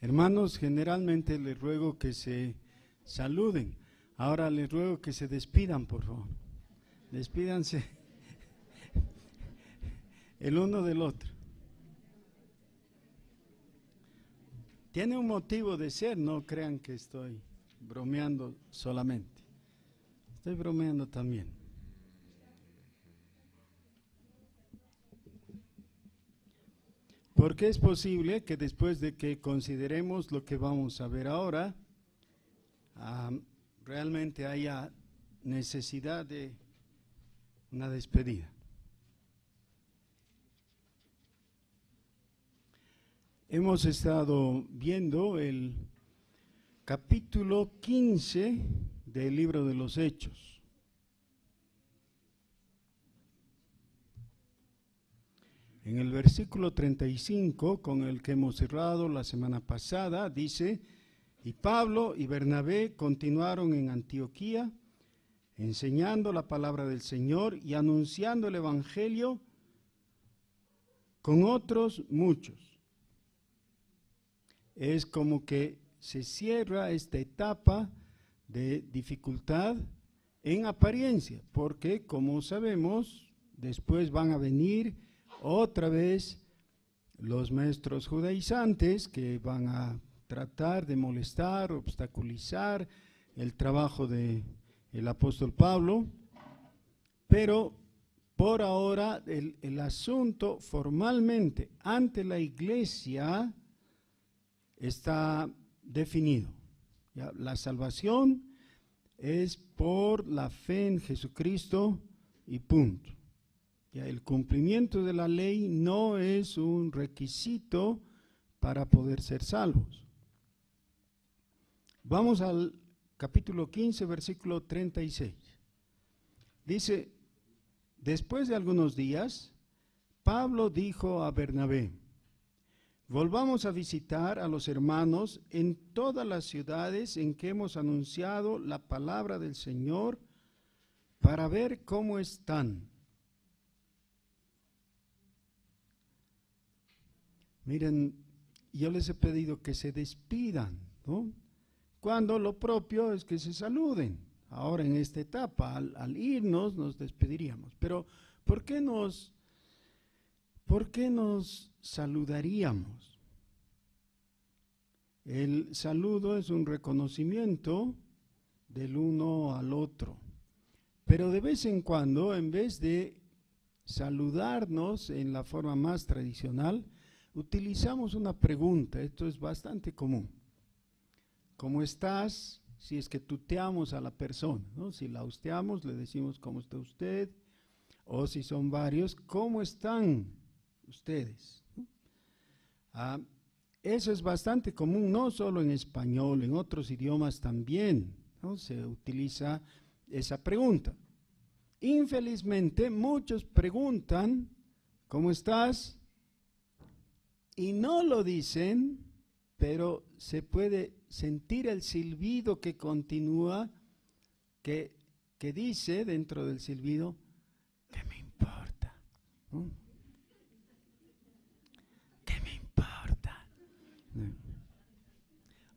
Hermanos, generalmente les ruego que se saluden. Ahora les ruego que se despidan, por favor. Despídanse el uno del otro. Tiene un motivo de ser, no crean que estoy bromeando solamente. Estoy bromeando también. Porque es posible que después de que consideremos lo que vamos a ver ahora, realmente haya necesidad de una despedida. Hemos estado viendo el capítulo 15 del libro de los Hechos. En el versículo 35, con el que hemos cerrado la semana pasada, dice: y Pablo y Bernabé continuaron en Antioquía, enseñando la palabra del Señor y anunciando el Evangelio con otros muchos. Es como que se cierra esta etapa de dificultad en apariencia, porque como sabemos, después van a venir otra vez los maestros judaizantes que van a tratar de molestar, obstaculizar el trabajo del apóstol Pablo, pero por ahora el asunto formalmente ante la iglesia está definido. ¿Ya? La salvación es por la fe en Jesucristo y punto. ¿Ya? El cumplimiento de la ley no es un requisito para poder ser salvos. Vamos al capítulo 15, versículo 36. Dice: después de algunos días, Pablo dijo a Bernabé: volvamos a visitar a los hermanos en todas las ciudades en que hemos anunciado la palabra del Señor para ver cómo están. Miren, yo les he pedido que se despidan, ¿no? Cuando lo propio es que se saluden. Ahora en esta etapa, al irnos, nos despediríamos. Pero, ¿por qué nos saludaríamos? El saludo es un reconocimiento del uno al otro. Pero de vez en cuando, en vez de saludarnos en la forma más tradicional, utilizamos una pregunta. Esto es bastante común. ¿Cómo estás? Si es que tuteamos a la persona, ¿no? Si la hosteamos, le decimos ¿cómo está usted? O si son varios, ¿cómo están ustedes? Eso es bastante común, no solo en español, en otros idiomas también, ¿no? Se utiliza esa pregunta. Infelizmente, muchos preguntan ¿cómo estás? Y no lo dicen, pero se puede sentir el silbido que continúa, que dice dentro del silbido: ¿qué me importa? ¿No? ¿Qué me importa? ¿No?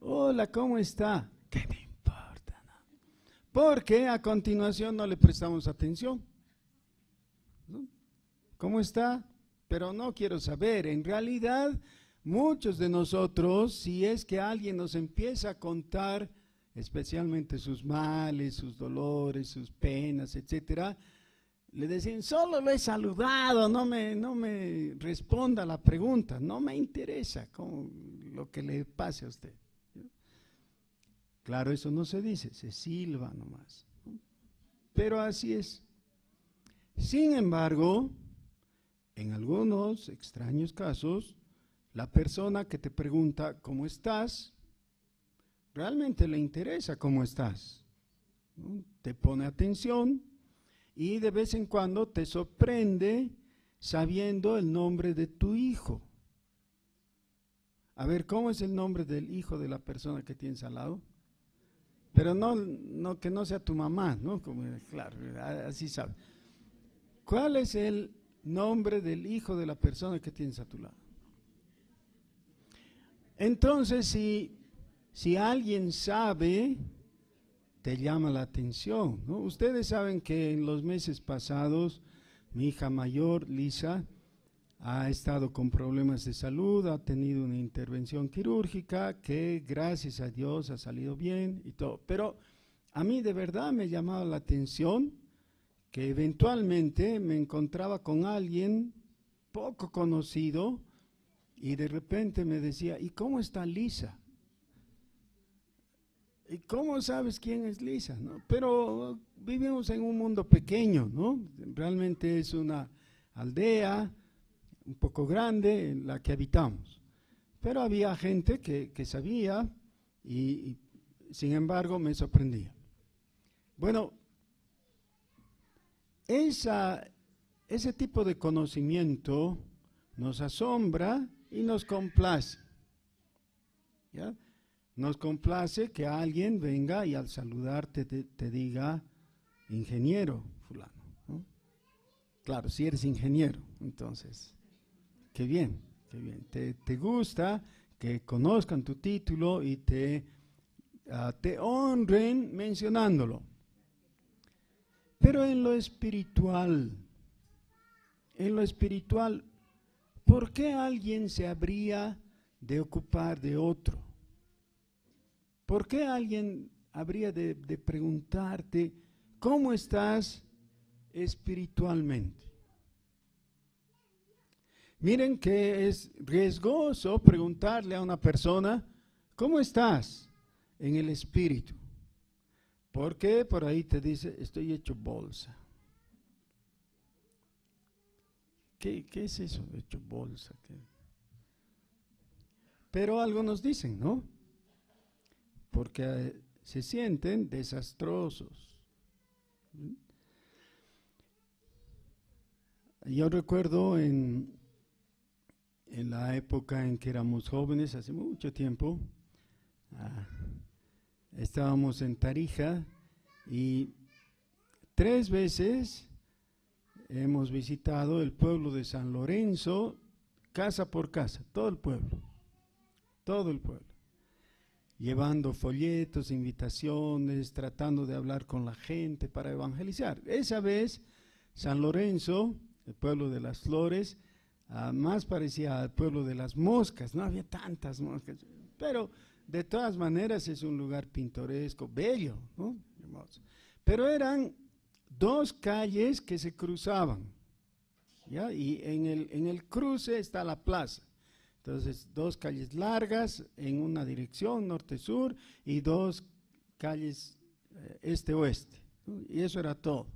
Hola, ¿cómo está? ¿Qué me importa? ¿No? Porque a continuación no le prestamos atención. ¿No? ¿Cómo está? Pero no quiero saber. En realidad, muchos de nosotros, si es que alguien nos empieza a contar, especialmente sus males, sus dolores, sus penas, etcétera, le decían: solo lo he saludado, no me responda la pregunta, no me interesa lo que le pase a usted. Claro, eso no se dice, se silba nomás. Pero así es. Sin embargo, en algunos extraños casos, la persona que te pregunta ¿cómo estás? Realmente le interesa cómo estás, ¿no? Te pone atención y de vez en cuando te sorprende sabiendo el nombre de tu hijo. A ver, ¿cómo es el nombre del hijo de la persona que tienes al lado? Pero no que no sea tu mamá, ¿no? Como, claro, así sabe. ¿Cuál es el nombre del hijo de la persona que tienes a tu lado? Entonces, si alguien sabe, te llama la atención, ¿no? Ustedes saben que en los meses pasados, mi hija mayor, Lisa, ha estado con problemas de salud, ha tenido una intervención quirúrgica que gracias a Dios ha salido bien y todo. Pero a mí de verdad me llamaba la atención que eventualmente me encontraba con alguien poco conocido y de repente me decía, ¿y cómo está Lisa? ¿Y cómo sabes quién es Lisa? ¿No? Pero vivimos en un mundo pequeño, ¿no? Realmente es una aldea un poco grande en la que habitamos. Pero había gente que sabía y sin embargo me sorprendía. Bueno, ese tipo de conocimiento nos asombra y nos complace. ¿Ya? Nos complace que alguien venga y al saludarte te diga ingeniero fulano, ¿no? Claro, si eres ingeniero, entonces, qué bien, qué bien. Te gusta que conozcan tu título y te honren mencionándolo. Pero en lo espiritual, ¿por qué alguien se habría de ocupar de otro? ¿Por qué alguien habría de preguntarte cómo estás espiritualmente? Miren que es riesgoso preguntarle a una persona, ¿cómo estás en el espíritu? Porque por ahí te dice, estoy hecho bolsa. ¿Qué es eso, hecho bolsa? Pero algo nos dicen, ¿no? Porque se sienten desastrosos. Yo recuerdo en la época en que éramos jóvenes, hace mucho tiempo, estábamos en Tarija y 3 veces hemos visitado el pueblo de San Lorenzo, casa por casa, todo el pueblo, llevando folletos, invitaciones, tratando de hablar con la gente para evangelizar. Esa vez, San Lorenzo, el pueblo de las flores, más parecía al pueblo de las moscas, no había tantas moscas, pero de todas maneras es un lugar pintoresco, bello, ¿no? Hermoso. Pero eran 2 calles que se cruzaban, ¿ya? Y en el cruce está la plaza. Entonces, 2 calles largas en una dirección, norte-sur, y 2 calles este-oeste, ¿no? Y eso era todo.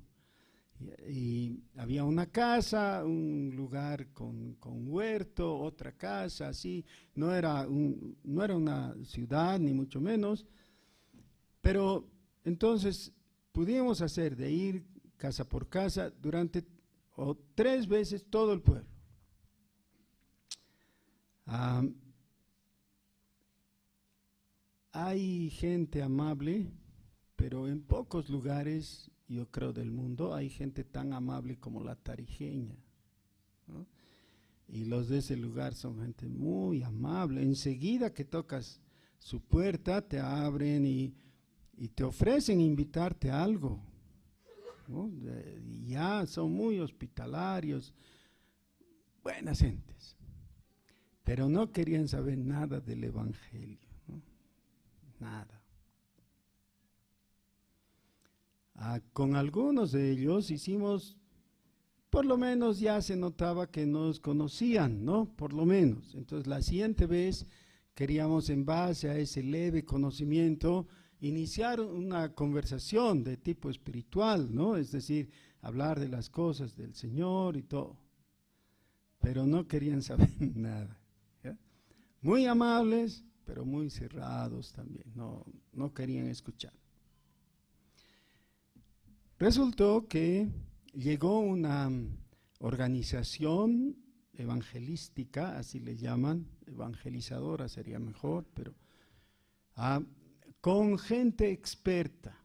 Y había una casa, un lugar con huerto, otra casa, así. No era una ciudad, ni mucho menos. Pero entonces pudimos hacer de ir casa por casa durante 3 veces todo el pueblo. Hay gente amable, pero en pocos lugares, yo creo, del mundo, hay gente tan amable como la tarijeña, ¿no? Y los de ese lugar son gente muy amable. Enseguida que tocas su puerta, te abren y te ofrecen invitarte a algo, ¿no? Y ya son muy hospitalarios, buenas gentes. Pero no querían saber nada del evangelio, ¿no? Nada. Con algunos de ellos hicimos, por lo menos ya se notaba que nos conocían, ¿no? Por lo menos. Entonces la siguiente vez queríamos, en base a ese leve conocimiento, iniciar una conversación de tipo espiritual, ¿no? Es decir, hablar de las cosas del Señor y todo. Pero no querían saber nada, ¿ya? Muy amables, pero muy cerrados también, no querían escuchar. Resultó que llegó una organización evangelística, así le llaman, evangelizadora sería mejor, pero con gente experta.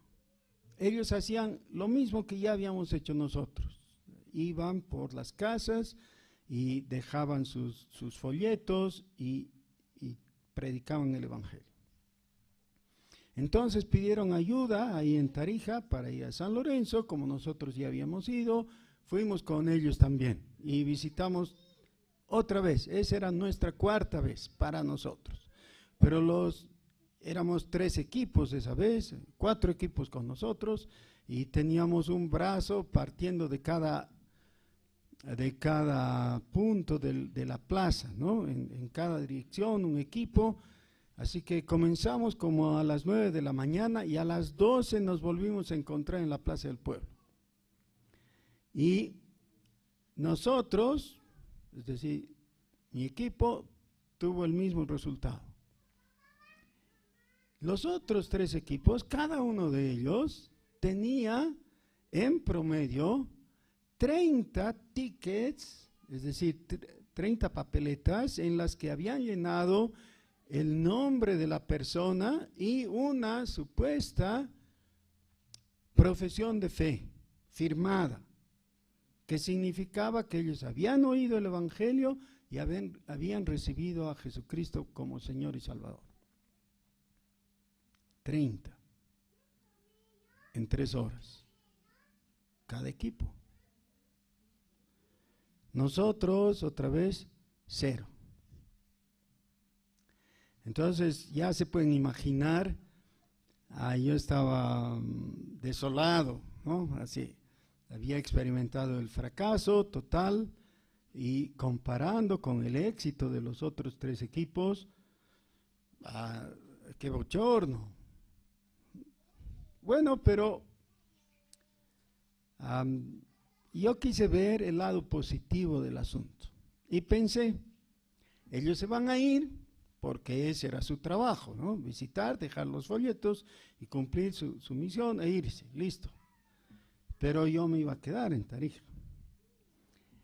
Ellos hacían lo mismo que ya habíamos hecho nosotros. Iban por las casas y dejaban sus folletos y predicaban el Evangelio. Entonces pidieron ayuda ahí en Tarija para ir a San Lorenzo, como nosotros ya habíamos ido, fuimos con ellos también y visitamos otra vez. Esa era nuestra cuarta vez para nosotros, pero éramos 3 equipos esa vez, 4 equipos con nosotros y teníamos un brazo partiendo de cada punto de la plaza, ¿no? En cada dirección un equipo. Así que comenzamos como a las 9 de la mañana y a las 12 nos volvimos a encontrar en la Plaza del Pueblo. Y nosotros, es decir, mi equipo tuvo el mismo resultado. Los otros 3 equipos, cada uno de ellos tenía en promedio 30 tickets, es decir, 30 papeletas en las que habían llenado el nombre de la persona y una supuesta profesión de fe firmada, que significaba que ellos habían oído el Evangelio y habían recibido a Jesucristo como Señor y Salvador. 30 en 3 horas, cada equipo. Nosotros, otra vez, 0. Entonces ya se pueden imaginar, yo estaba desolado, ¿no? Así, había experimentado el fracaso total y comparando con el éxito de los otros 3 equipos, qué bochorno. Bueno, pero yo quise ver el lado positivo del asunto y pensé, ellos se van a ir porque ese era su trabajo, ¿no? Visitar, dejar los folletos y cumplir su misión e irse, listo. Pero yo me iba a quedar en Tarija.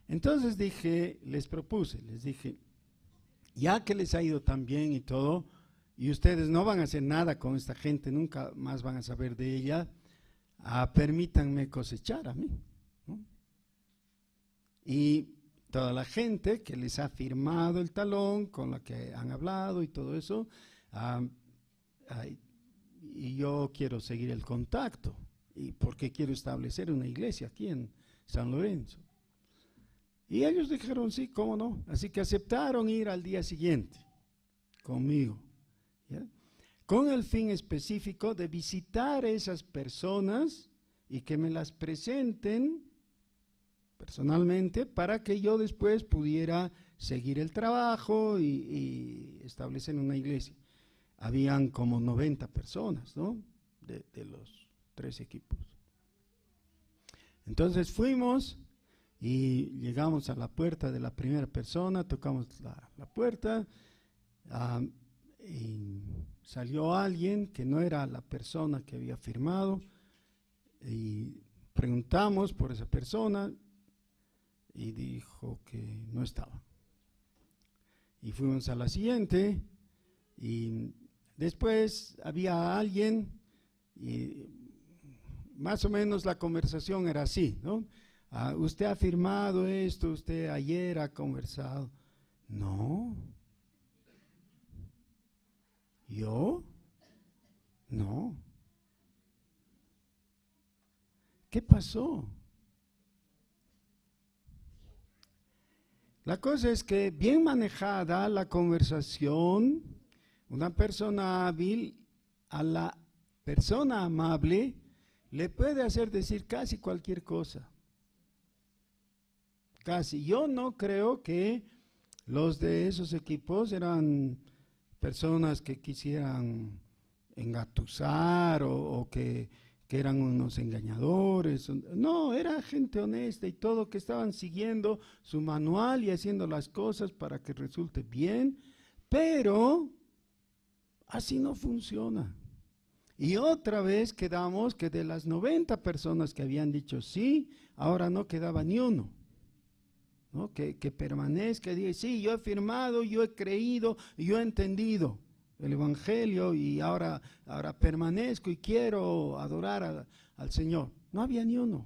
Entonces les dije, ya que les ha ido tan bien y todo, y ustedes no van a hacer nada con esta gente, nunca más van a saber de ella, permítanme cosechar a mí, ¿no? Y toda la gente que les ha firmado el talón, con la que han hablado y todo eso, y yo quiero seguir el contacto, y porque quiero establecer una iglesia aquí en San Lorenzo. Y ellos dijeron, sí, cómo no, así que aceptaron ir al día siguiente conmigo, ¿ya? Con el fin específico de visitar a esas personas y que me las presenten personalmente para que yo después pudiera seguir el trabajo y establecer una iglesia. Habían como 90 personas, ¿no? De los 3 equipos. Entonces fuimos y llegamos a la puerta de la primera persona, tocamos la puerta y salió alguien que no era la persona que había firmado y preguntamos por esa persona y dijo que no estaba. Y fuimos a la siguiente y después había alguien y más o menos la conversación era así, ¿no? Usted ha firmado esto, usted ayer ha conversado. No. ¿Yo? No. ¿Qué pasó? La cosa es que bien manejada la conversación, una persona hábil a la persona amable le puede hacer decir casi cualquier cosa. Casi. Yo no creo que los de esos equipos eran personas que quisieran engatusar o que eran unos engañadores. No, era gente honesta y todo, que estaban siguiendo su manual y haciendo las cosas para que resulte bien, pero así no funciona. Y otra vez quedamos que de las 90 personas que habían dicho sí, ahora no quedaba ni uno, ¿no? Que permanezca y diga, sí, yo he firmado, yo he creído, yo he entendido el Evangelio y ahora permanezco y quiero adorar al Señor. No había ni uno.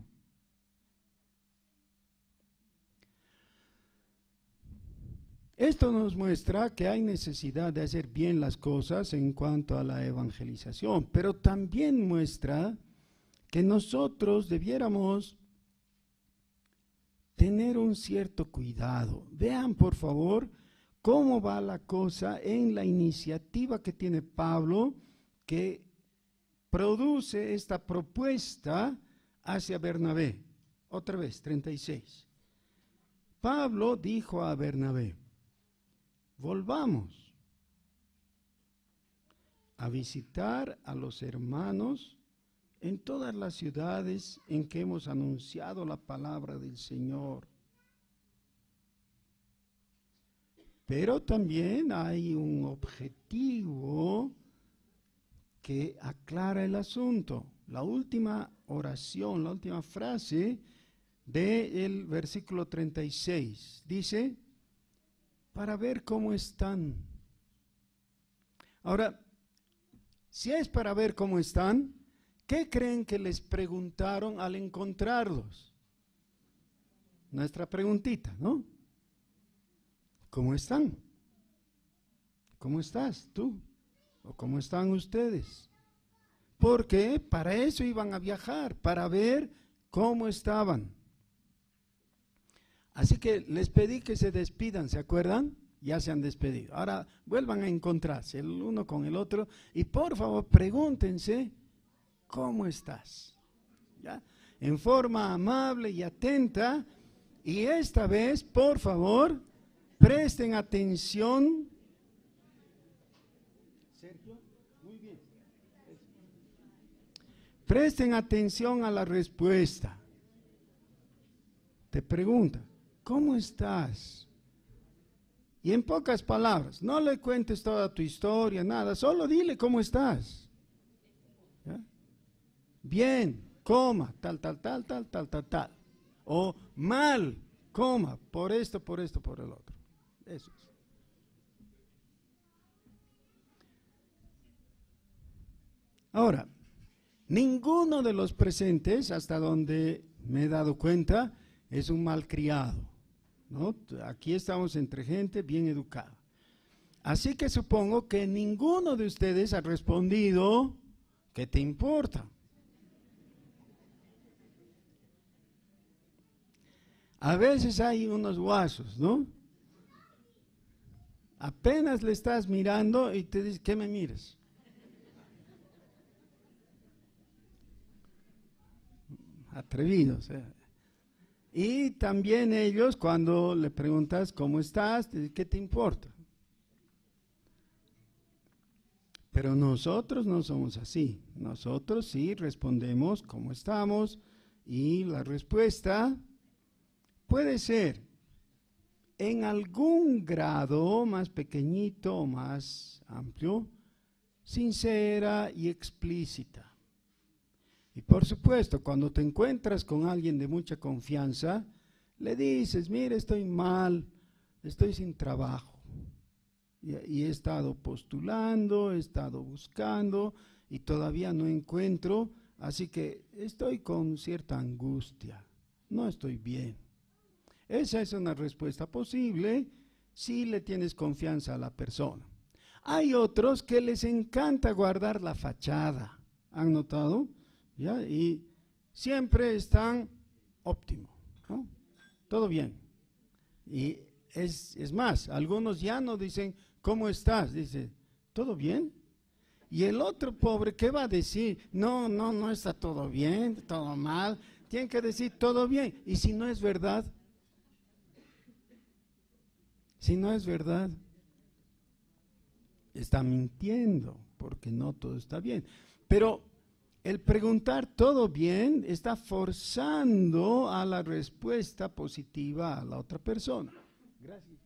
Esto nos muestra que hay necesidad de hacer bien las cosas en cuanto a la evangelización, pero también muestra que nosotros debiéramos tener un cierto cuidado. Vean, por favor, cómo va la cosa en la iniciativa que tiene Pablo, que produce esta propuesta hacia Bernabé. Otra vez, 36. Pablo dijo a Bernabé: volvamos a visitar a los hermanos en todas las ciudades en que hemos anunciado la palabra del Señor. Pero también hay un objetivo que aclara el asunto. La última oración, la última frase del versículo 36 dice: para ver cómo están. Ahora, si es para ver cómo están, ¿qué creen que les preguntaron al encontrarlos? Nuestra preguntita, ¿no? ¿Cómo están? ¿Cómo estás tú? ¿O cómo están ustedes? Porque para eso iban a viajar, para ver cómo estaban. Así que les pedí que se despidan, ¿se acuerdan? Ya se han despedido. Ahora vuelvan a encontrarse el uno con el otro y por favor pregúntense: ¿cómo estás? ¿Ya? En forma amable y atenta, y esta vez, por favor, presten atención. Sergio, muy bien. Presten atención a la respuesta. Te pregunta: ¿cómo estás? Y en pocas palabras, no le cuentes toda tu historia, nada, solo dile cómo estás. ¿Ya? Bien, coma, tal, tal, tal, tal, tal, tal, tal. O mal, coma, por esto, por esto, por el otro. Eso es. Ahora, ninguno de los presentes, hasta donde me he dado cuenta, es un malcriado, ¿no? Aquí estamos entre gente bien educada. Así que supongo que ninguno de ustedes ha respondido: ¿qué te importa? A veces hay unos guasos, ¿no? Apenas le estás mirando y te dice: ¿qué me miras? Atrevidos. Y también ellos, cuando le preguntas cómo estás, te dicen: ¿qué te importa? Pero nosotros no somos así. Nosotros sí respondemos cómo estamos, y la respuesta puede ser en algún grado más pequeñito o más amplio, sincera y explícita. Y por supuesto, cuando te encuentras con alguien de mucha confianza, le dices: mire, estoy mal, estoy sin trabajo, y he estado postulando, he estado buscando, y todavía no encuentro, así que estoy con cierta angustia, no estoy bien. Esa es una respuesta posible si le tienes confianza a la persona. Hay otros que les encanta guardar la fachada, ¿han notado? ¿Ya? Y siempre están óptimo, ¿no? Todo bien. Y es más, algunos ya no dicen: ¿cómo estás? Dice: ¿todo bien? Y el otro pobre, ¿qué va a decir? No está todo bien, todo mal. Tienen que decir: todo bien. Y si no es verdad, está mintiendo, porque no todo está bien. Pero el preguntar todo bien está forzando a la respuesta positiva a la otra persona. Gracias.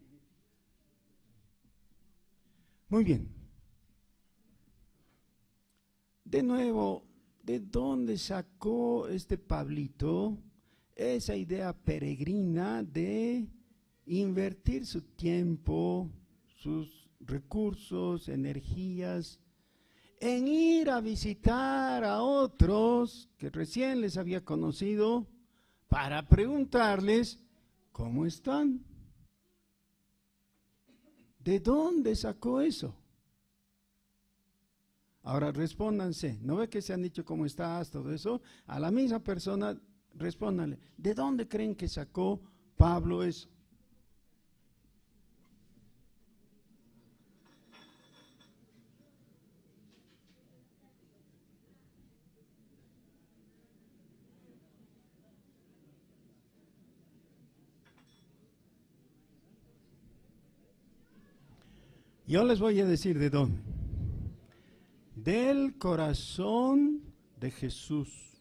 Muy bien. De nuevo, ¿de dónde sacó este Pablito esa idea peregrina de invertir su tiempo, sus recursos, energías, en ir a visitar a otros que recién les había conocido para preguntarles cómo están? ¿De dónde sacó eso? Ahora respóndanse, ¿no ve que se han dicho cómo estás, todo eso? A la misma persona respóndanle, ¿de dónde creen que sacó Pablo eso? Yo les voy a decir de dónde. Del corazón de Jesús.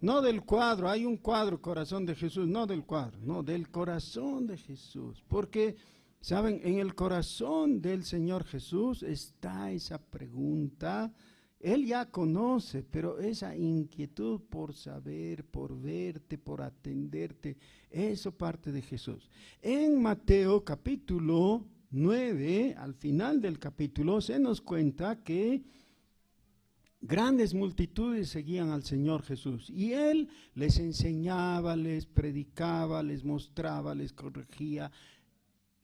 No del cuadro, hay un cuadro, corazón de Jesús, no del cuadro, no, del corazón de Jesús. Porque, ¿saben? En el corazón del Señor Jesús está esa pregunta. Él ya conoce, pero esa inquietud por saber, por verte, por atenderte, eso parte de Jesús. En Mateo capítulo 9, al final del capítulo, se nos cuenta que grandes multitudes seguían al Señor Jesús y Él les enseñaba, les predicaba, les mostraba, les corregía,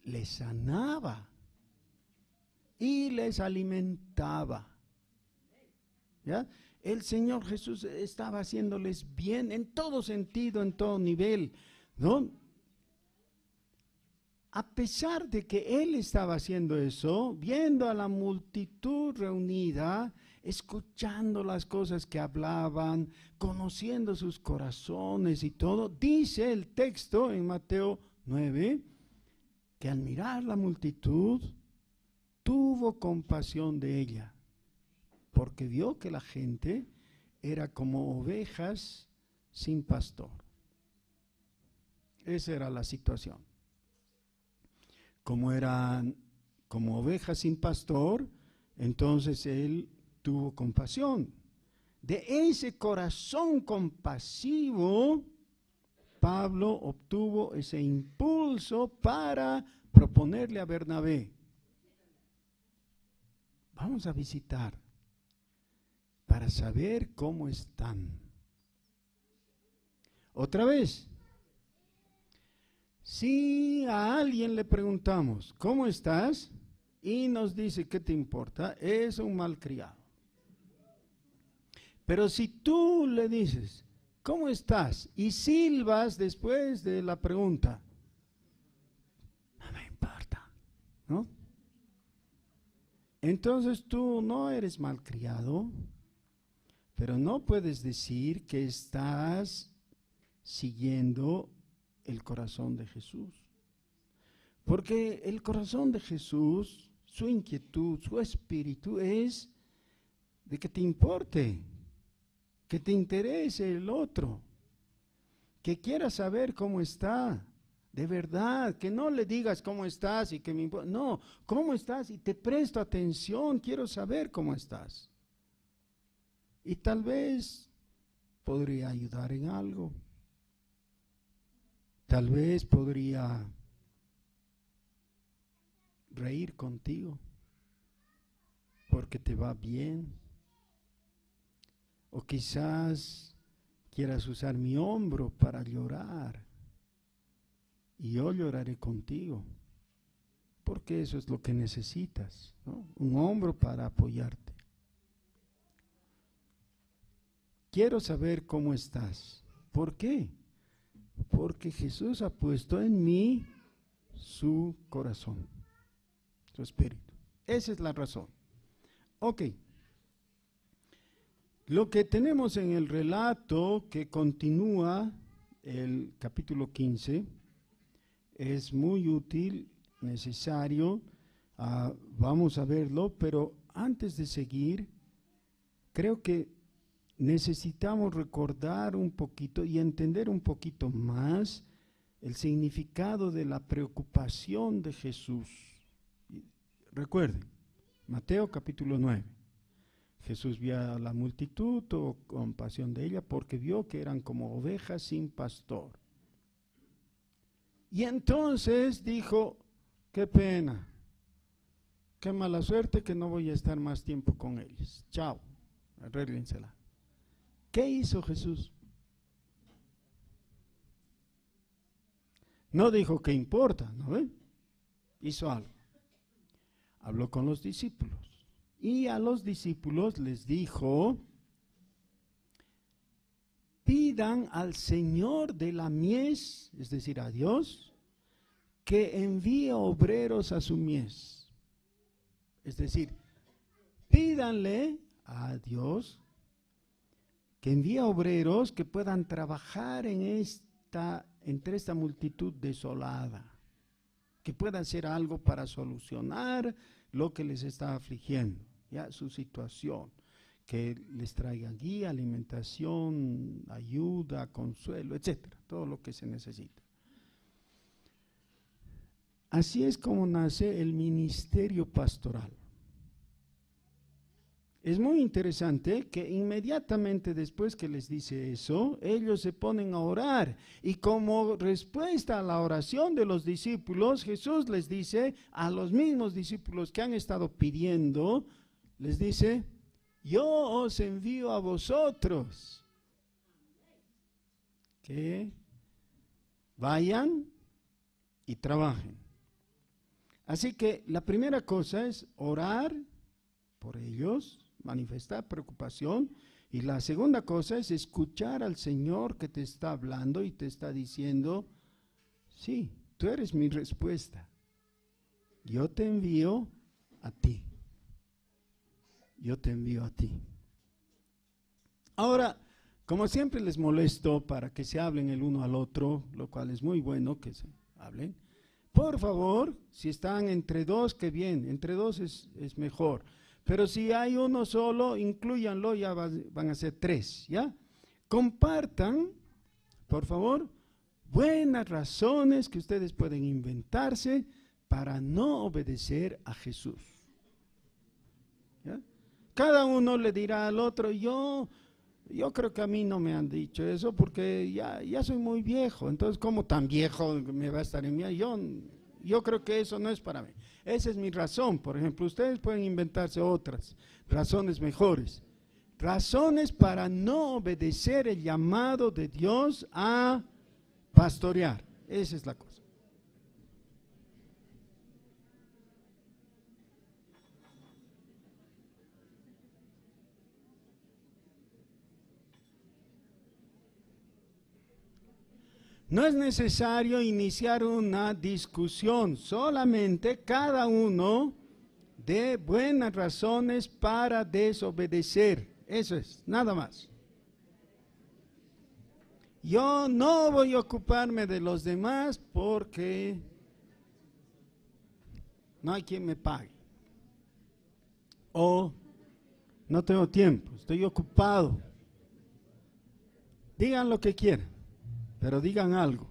les sanaba y les alimentaba. ¿Ya? El Señor Jesús estaba haciéndoles bien en todo sentido, en todo nivel, ¿no? A pesar de que Él estaba haciendo eso, viendo a la multitud reunida, escuchando las cosas que hablaban, conociendo sus corazones y todo, dice el texto en Mateo 9, que al mirar la multitud, tuvo compasión de ella, porque vio que la gente era como ovejas sin pastor. Esa era la situación. Como eran como ovejas sin pastor, entonces Él tuvo compasión. De ese corazón compasivo, Pablo obtuvo ese impulso para proponerle a Bernabé: vamos a visitar para saber cómo están. Otra vez, si a alguien le preguntamos, ¿cómo estás? Y nos dice, ¿qué te importa? Es un malcriado. Pero si tú le dices, ¿cómo estás? Y silbas después de la pregunta, no me importa, ¿no? Entonces tú no eres malcriado, pero no puedes decir que estás siguiendo el corazón de Jesús. Porque el corazón de Jesús, su inquietud, su espíritu es de que te importe, que te interese el otro, que quieras saber cómo está, de verdad, que no le digas cómo estás y que me importa, no, cómo estás y te presto atención, quiero saber cómo estás. Y tal vez podría ayudar en algo. Tal vez podría reír contigo porque te va bien. O quizás quieras usar mi hombro para llorar y yo lloraré contigo, porque eso es lo que necesitas, ¿no? Un hombro para apoyarte. Quiero saber cómo estás. ¿Por qué? Porque Jesús ha puesto en mí su corazón, su espíritu. Esa es la razón. Ok. Lo que tenemos en el relato que continúa el capítulo 15 es muy útil, necesario. Vamos a verlo, pero antes de seguir, creo que necesitamos recordar un poquito y entender un poquito más el significado de la preocupación de Jesús. Recuerden, Mateo capítulo 9. Jesús vio a la multitud, tuvo compasión de ella porque vio que eran como ovejas sin pastor. Y entonces dijo, qué pena, qué mala suerte que no voy a estar más tiempo con ellos. Chao, arréglensela. ¿Qué hizo Jesús? No dijo qué importa, ¿no ven? Hizo algo. habló con los discípulos. Y a los discípulos les dijo: pidan al Señor de la mies, es decir, a Dios, que envíe obreros a su mies. Es decir, pídanle a Dios que envíe obreros que puedan trabajar entre esta multitud desolada, que puedan hacer algo para solucionar lo que les está afligiendo, ya su situación, que les traiga guía, alimentación, ayuda, consuelo, etcétera, todo lo que se necesita. Así es como nace el ministerio pastoral. Es muy interesante que inmediatamente después que les dice eso, ellos se ponen a orar. Y como respuesta a la oración de los discípulos, Jesús les dice a los mismos discípulos que han estado pidiendo, les dice: yo os envío a vosotros que vayan y trabajen. Así que la primera cosa es orar por ellos, manifestar preocupación, y la segunda cosa es escuchar al Señor que te está hablando y te está diciendo: sí, tú eres mi respuesta, yo te envío a ti. Yo te envío a ti. Ahora, como siempre les molesto para que se hablen el uno al otro, lo cual es muy bueno que se hablen. Por favor, si están entre dos, qué bien, entre dos es mejor. Pero si hay uno solo, inclúyanlo, ya van a ser tres, ¿ya? Compartan, por favor, buenas razones que ustedes pueden inventarse para no obedecer a Jesús. ¿Ya? Cada uno le dirá al otro: yo creo que a mí no me han dicho eso porque ya soy muy viejo, entonces ¿cómo tan viejo me va a estar en mí? Yo creo que eso no es para mí. Esa es mi razón. Por ejemplo, ustedes pueden inventarse otras razones mejores. Razones para no obedecer el llamado de Dios a pastorear. Esa es la cosa. No es necesario iniciar una discusión, solamente cada uno dé buenas razones para desobedecer. Eso es, nada más. Yo no voy a ocuparme de los demás porque no hay quien me pague. O no tengo tiempo, estoy ocupado. Digan lo que quieran, pero digan algo.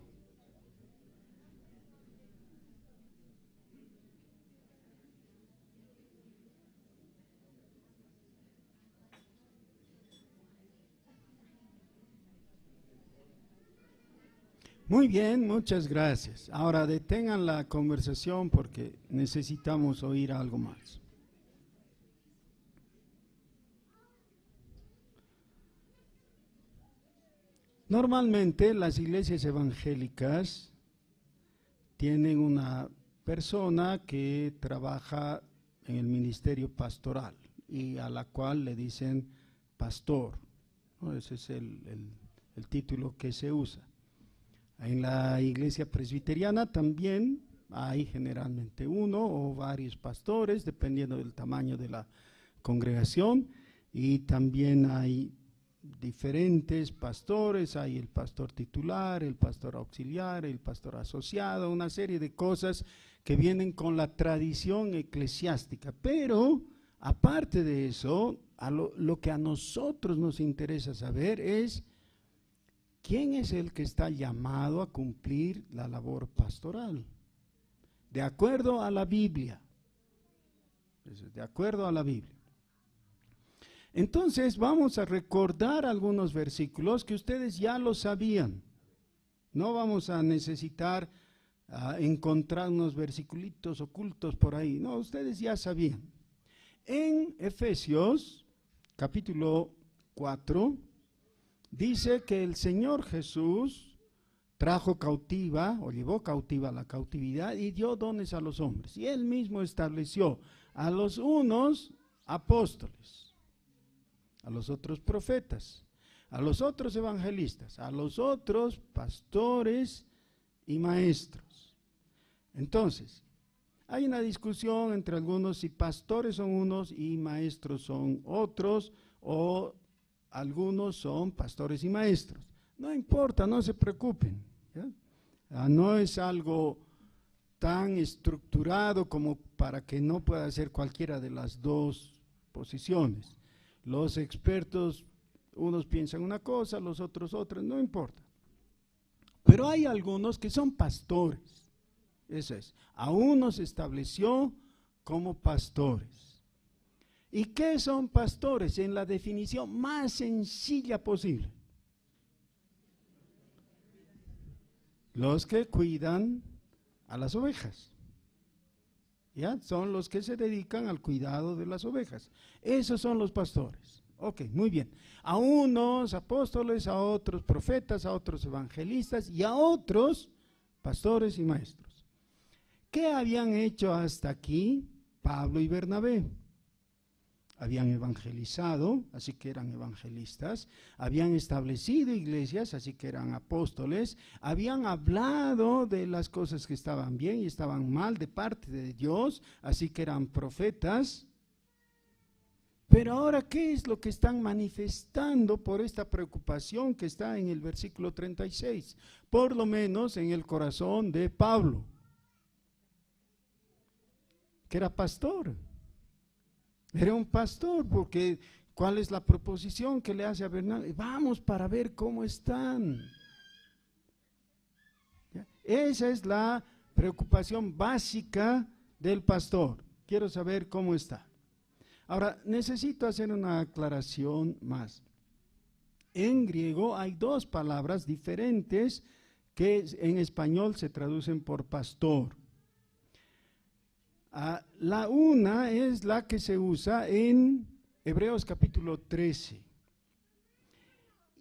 Muy bien, muchas gracias. Ahora detengan la conversación porque necesitamos oír algo más. Normalmente las iglesias evangélicas tienen una persona que trabaja en el ministerio pastoral y a la cual le dicen pastor, ¿no? Ese es el título que se usa. En la iglesia presbiteriana también hay generalmente uno o varios pastores, dependiendo del tamaño de la congregación, y también hay diferentes pastores, hay el pastor titular, el pastor auxiliar, el pastor asociado, una serie de cosas que vienen con la tradición eclesiástica. Pero aparte de eso, lo que a nosotros nos interesa saber es ¿quién es el que está llamado a cumplir la labor pastoral? De acuerdo a la Biblia. De acuerdo a la Biblia. Entonces vamos a recordar algunos versículos que ustedes ya lo sabían. No vamos a necesitar encontrar unos versiculitos ocultos por ahí. No, ustedes ya sabían. En Efesios capítulo 4 dice que el Señor Jesús trajo cautiva o llevó cautiva la cautividad y dio dones a los hombres. Y él mismo estableció a los unos apóstoles, a los otros profetas, a los otros evangelistas, a los otros pastores y maestros. Entonces, hay una discusión entre algunos si pastores son unos y maestros son otros, o algunos son pastores y maestros. No importa, no se preocupen, ¿ya? No es algo tan estructurado como para que no pueda ser cualquiera de las dos posiciones. Los expertos, unos piensan una cosa, los otros otra, no importa. Pero hay algunos que son pastores. Eso es, a unos se estableció como pastores. ¿Y qué son pastores? En la definición más sencilla posible. Los que cuidan a las ovejas. ¿Ya? Son los que se dedican al cuidado de las ovejas. Esos son los pastores. Ok, muy bien. A unos apóstoles, a otros profetas, a otros evangelistas y a otros pastores y maestros. ¿Qué habían hecho hasta aquí Pablo y Bernabé? Habían evangelizado, así que eran evangelistas, habían establecido iglesias, así que eran apóstoles, habían hablado de las cosas que estaban bien y estaban mal de parte de Dios, así que eran profetas. Pero ahora, ¿qué es lo que están manifestando por esta preocupación que está en el versículo 36? Por lo menos en el corazón de Pablo, que era pastor. Era un pastor, porque ¿cuál es la proposición que le hace a Bernabé? Vamos para ver cómo están. ¿Ya? Esa es la preocupación básica del pastor. Quiero saber cómo está. Ahora, necesito hacer una aclaración más. En griego hay dos palabras diferentes que en español se traducen por pastor. La una es la que se usa en Hebreos capítulo 13.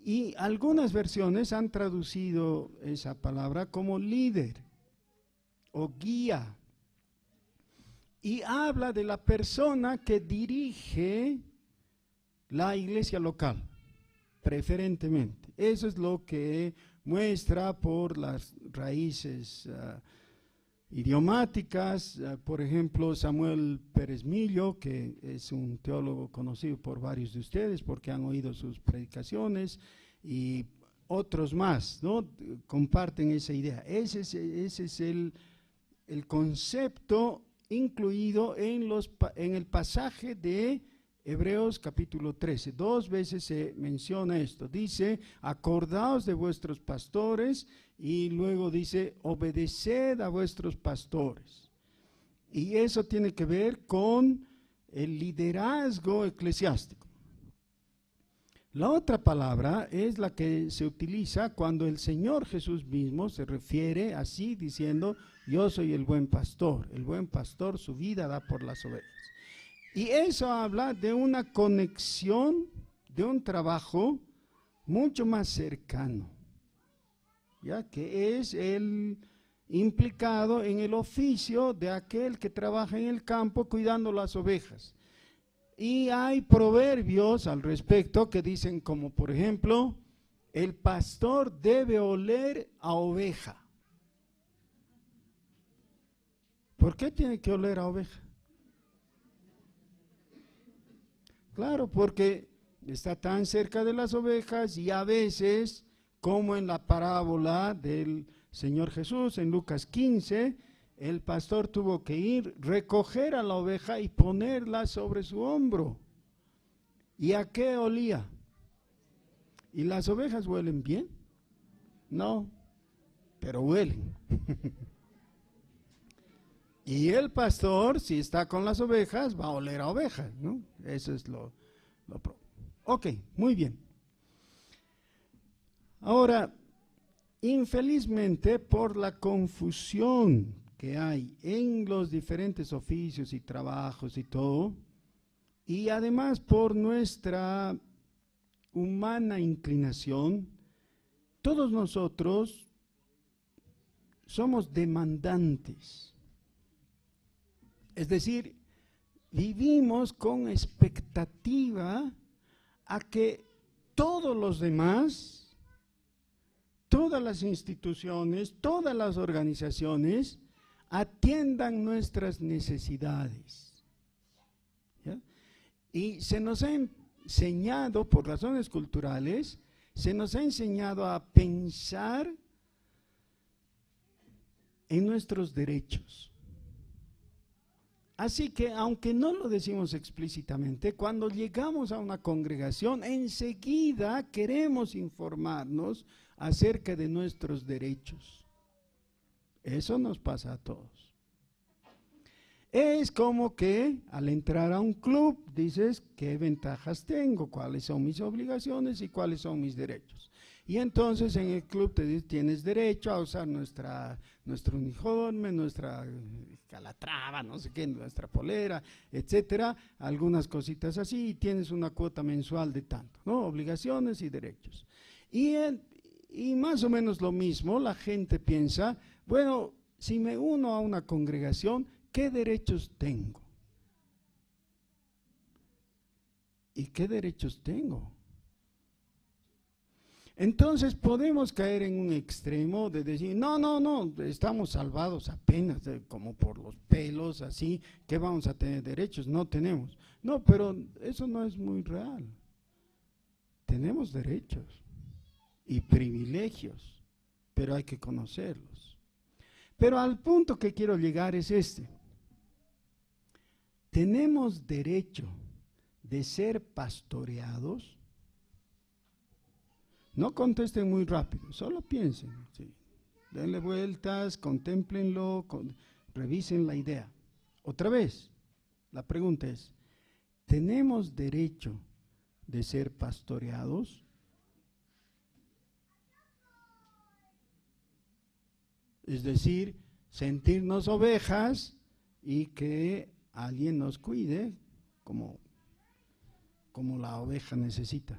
Y algunas versiones han traducido esa palabra como líder o guía. Y habla de la persona que dirige la iglesia local, preferentemente. Eso es lo que muestra por las raíces idiomáticas. Por ejemplo, Samuel Pérez Millo, que es un teólogo conocido por varios de ustedes porque han oído sus predicaciones, y otros más, ¿no? Comparten esa idea. Ese es el concepto incluido en el pasaje de Hebreos capítulo 13. Dos veces se menciona esto. Dice, acordaos de vuestros pastores, y luego dice, obedeced a vuestros pastores. Y eso tiene que ver con el liderazgo eclesiástico. La otra palabra es la que se utiliza cuando el Señor Jesús mismo se refiere así, diciendo, yo soy el buen pastor su vida da por las ovejas. Y eso habla de una conexión, de un trabajo mucho más cercano, ya que es el implicado en el oficio de aquel que trabaja en el campo cuidando las ovejas. Y hay proverbios al respecto que dicen, como por ejemplo, el pastor debe oler a oveja. ¿Por qué tiene que oler a oveja? Claro, porque está tan cerca de las ovejas, y a veces, como en la parábola del Señor Jesús en Lucas 15, el pastor tuvo que ir, recoger a la oveja y ponerla sobre su hombro. ¿Y a qué olía? ¿Y las ovejas huelen bien? No, pero huelen. Y el pastor, si está con las ovejas, va a oler a ovejas, ¿no? Eso es lo Ok, muy bien. Ahora, infelizmente, por la confusión que hay en los diferentes oficios y trabajos y todo, y además por nuestra humana inclinación, todos nosotros somos demandantes. Es decir, vivimos con expectativa a que todos los demás, todas las instituciones, todas las organizaciones atiendan nuestras necesidades. ¿Ya? Y se nos ha enseñado, por razones culturales, se nos ha enseñado a pensar en nuestros derechos. Así que, aunque no lo decimos explícitamente, cuando llegamos a una congregación, enseguida queremos informarnos acerca de nuestros derechos. Eso nos pasa a todos. Es como que al entrar a un club dices, ¿qué ventajas tengo? ¿Cuáles son mis obligaciones y cuáles son mis derechos? Y entonces en el club te dice, tienes derecho a usar nuestro uniforme, nuestra calatrava, no sé qué, nuestra polera, etcétera, algunas cositas así, y tienes una cuota mensual de tanto, ¿no? Obligaciones y derechos. Y más o menos lo mismo, la gente piensa, bueno, si me uno a una congregación, ¿qué derechos tengo? ¿Y qué derechos tengo? Entonces podemos caer en un extremo de decir, no, estamos salvados apenas, como por los pelos, así, que vamos a tener derechos, no tenemos. No, pero eso no es muy real. Tenemos derechos y privilegios, pero hay que conocerlos. Pero al punto que quiero llegar es este. ¿Tenemos derecho de ser pastoreados? No contesten muy rápido, solo piensen, sí. Denle vueltas, contémplenlo, revisen la idea. Otra vez, la pregunta es, ¿tenemos derecho de ser pastoreados? Es decir, sentirnos ovejas y que alguien nos cuide como la oveja necesita.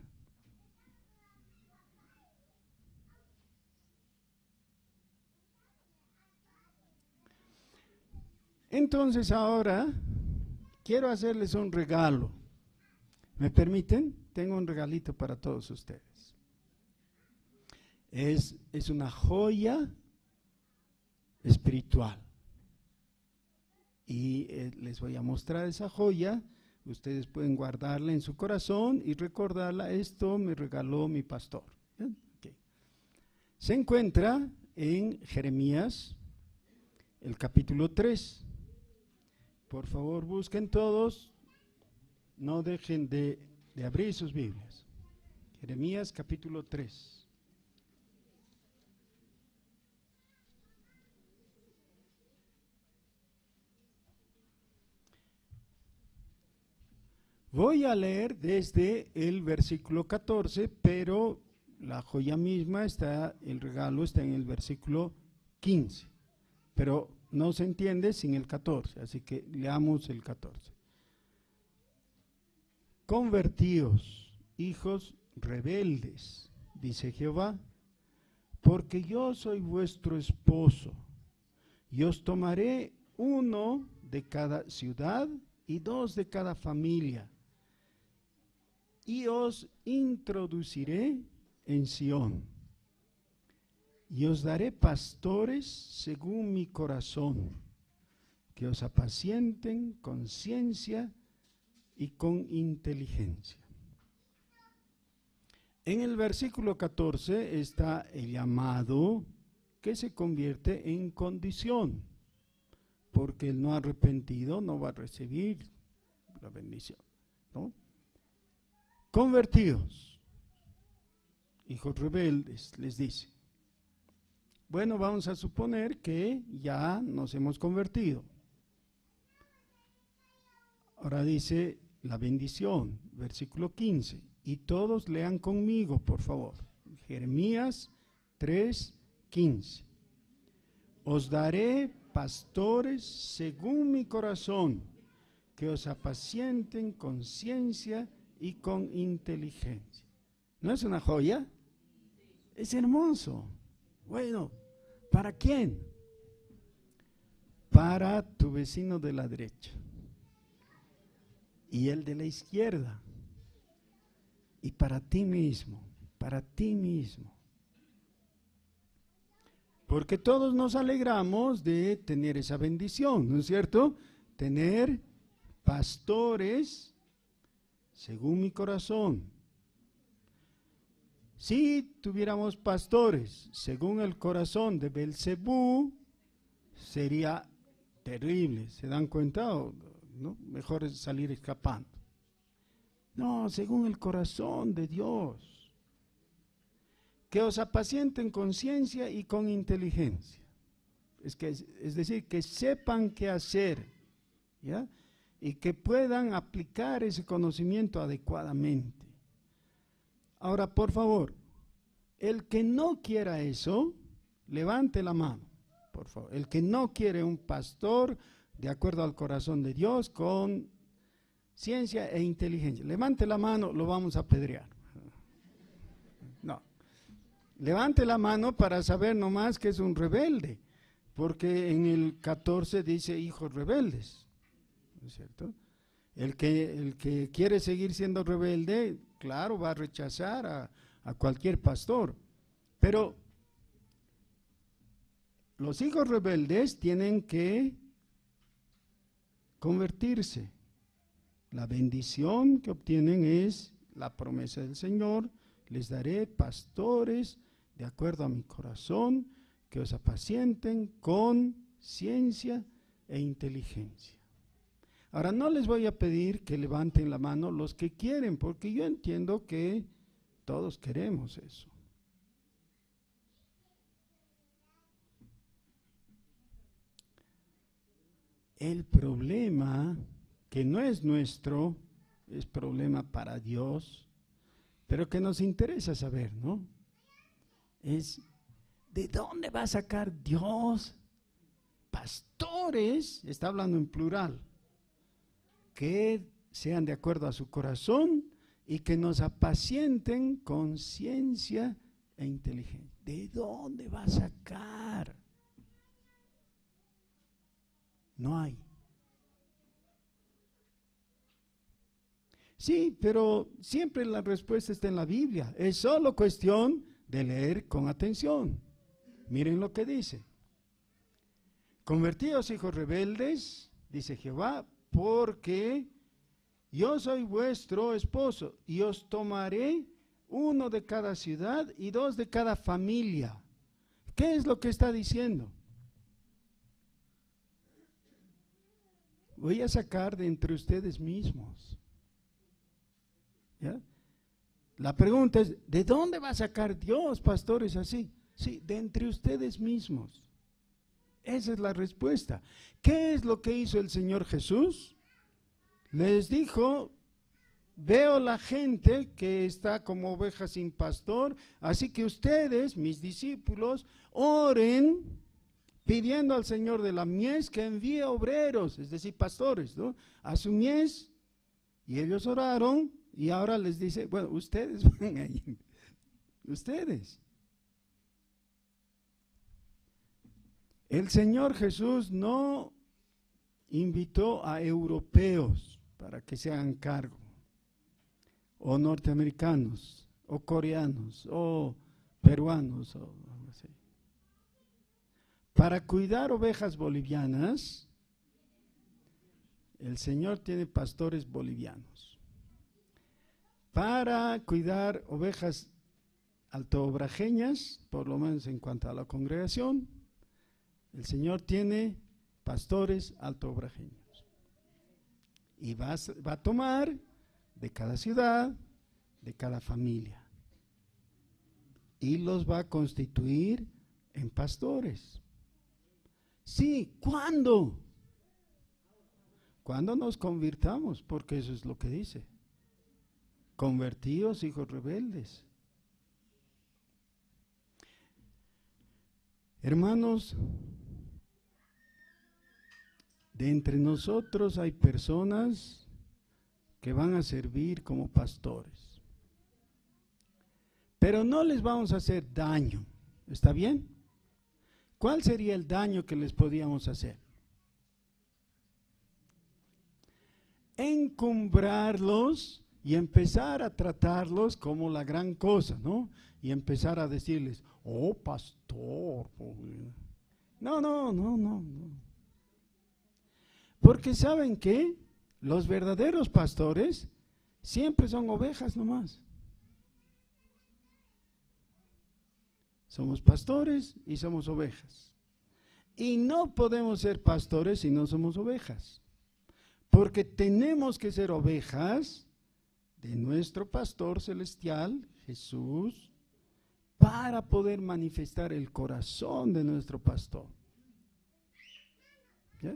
Entonces ahora quiero hacerles un regalo. ¿Me permiten? Tengo un regalito para todos ustedes. Es una joya espiritual. Y les voy a mostrar esa joya. Ustedes pueden guardarla en su corazón y recordarla. Esto me regaló mi pastor. Okay. Se encuentra en Jeremías, el capítulo 3. Por favor, busquen todos, no dejen de abrir sus Biblias. Jeremías capítulo 3. Voy a leer desde el versículo 14, pero la joya misma el regalo está en el versículo 15. Pero no se entiende sin el 14, así que leamos el 14. Convertíos, hijos rebeldes, dice Jehová, porque yo soy vuestro esposo, y os tomaré 1 de cada ciudad y 2 de cada familia, y os introduciré en Sión. Y os daré pastores según mi corazón, que os apacienten con ciencia y con inteligencia. En el versículo 14 está el llamado que se convierte en condición, porque el no arrepentido no va a recibir la bendición, ¿no? Convertidos, hijos rebeldes, les dice. Bueno, vamos a suponer que ya nos hemos convertido. Ahora dice la bendición, versículo 15. Y todos lean conmigo, por favor. Jeremías 3:15. Os daré pastores según mi corazón, que os apacienten con ciencia y con inteligencia. ¿No es una joya? Es hermoso. Bueno, ¿para quién? para tu vecino de la derecha y el de la izquierda, y para ti mismo, para ti mismo. Porque todos nos alegramos de tener esa bendición, ¿no es cierto? Tener pastores según mi corazón. Si tuviéramos pastores según el corazón de Belcebú, sería terrible. ¿Se dan cuenta? ¿No? Mejor es salir escapando. No, según el corazón de Dios. Que os apacienten con ciencia y con inteligencia. Es decir, que sepan qué hacer, ¿ya? Y que puedan aplicar ese conocimiento adecuadamente. Ahora, por favor, el que no quiera eso, levante la mano, por favor. El que no quiere un pastor de acuerdo al corazón de Dios con ciencia e inteligencia, levante la mano, lo vamos a apedrear. No. Levante la mano para saber nomás que es un rebelde, porque en el 14 dice hijos rebeldes, ¿no es cierto? El que quiere seguir siendo rebelde, claro, va a rechazar a cualquier pastor, pero los hijos rebeldes tienen que convertirse. La bendición que obtienen es la promesa del Señor: les daré pastores de acuerdo a mi corazón, que os apacienten con ciencia e inteligencia. Ahora, no les voy a pedir que levanten la mano los que quieren, porque yo entiendo que todos queremos eso. El problema, que no es nuestro, es problema para Dios, pero que nos interesa saber, ¿no? Es, ¿de dónde va a sacar Dios pastores? Está hablando en plural, que sean de acuerdo a su corazón y que nos apacienten con ciencia e inteligencia. ¿De dónde va a sacar? No hay. Sí, pero siempre la respuesta está en la Biblia. Es solo cuestión de leer con atención. Miren lo que dice: convertíos, hijos rebeldes, dice Jehová, porque yo soy vuestro esposo y os tomaré uno de cada ciudad y dos de cada familia. ¿Qué es lo que está diciendo? Voy a sacar de entre ustedes mismos. ¿Ya? La pregunta es, ¿de dónde va a sacar Dios pastores así? Sí, de entre ustedes mismos. Esa es la respuesta. ¿Qué es lo que hizo el Señor Jesús? Les dijo: veo la gente que está como ovejas sin pastor, así que ustedes, mis discípulos, oren pidiendo al Señor de la mies que envíe obreros, es decir, pastores, ¿no?, a su mies. Y ellos oraron. Y ahora les dice, bueno, ustedes van ahí, ustedes. El Señor Jesús no invitó a europeos para que se hagan cargo, o norteamericanos, o coreanos, o peruanos, o algo así. Para cuidar ovejas bolivianas, el Señor tiene pastores bolivianos. Para cuidar ovejas altobrajeñas, por lo menos en cuanto a la congregación, el Señor tiene pastores altobrajeños. Y va a tomar de cada ciudad, de cada familia, y los va a constituir en pastores. Sí, ¿cuándo? Cuando nos convirtamos, porque eso es lo que dice. Convertíos, hijos rebeldes. Hermanos, de entre nosotros hay personas que van a servir como pastores, pero no les vamos a hacer daño, ¿está bien? ¿Cuál sería el daño que les podíamos hacer? encumbrarlos y empezar a tratarlos como la gran cosa, ¿no? Y empezar a decirles, oh, pastor. No, no, no, no, no. Porque ¿saben qué? Los verdaderos pastores siempre son ovejas nomás. Somos pastores y somos ovejas. Y no podemos ser pastores si no somos ovejas. Porque tenemos que ser ovejas de nuestro pastor celestial, Jesús, para poder manifestar el corazón de nuestro pastor. ¿Sí?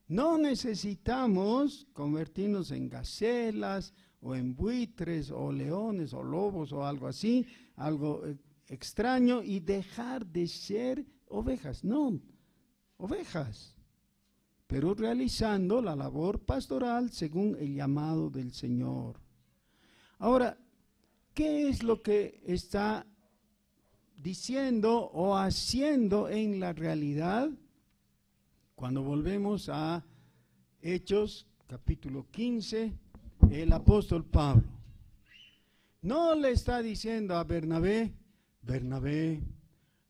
No necesitamos convertirnos en gacelas o en buitres o leones o lobos o algo así, algo extraño, y dejar de ser ovejas. No, ovejas, pero realizando la labor pastoral según el llamado del Señor. Ahora, ¿qué es lo que está diciendo o haciendo en la realidad cuando volvemos a Hechos capítulo 15? El apóstol Pablo no le está diciendo a Bernabé, Bernabé,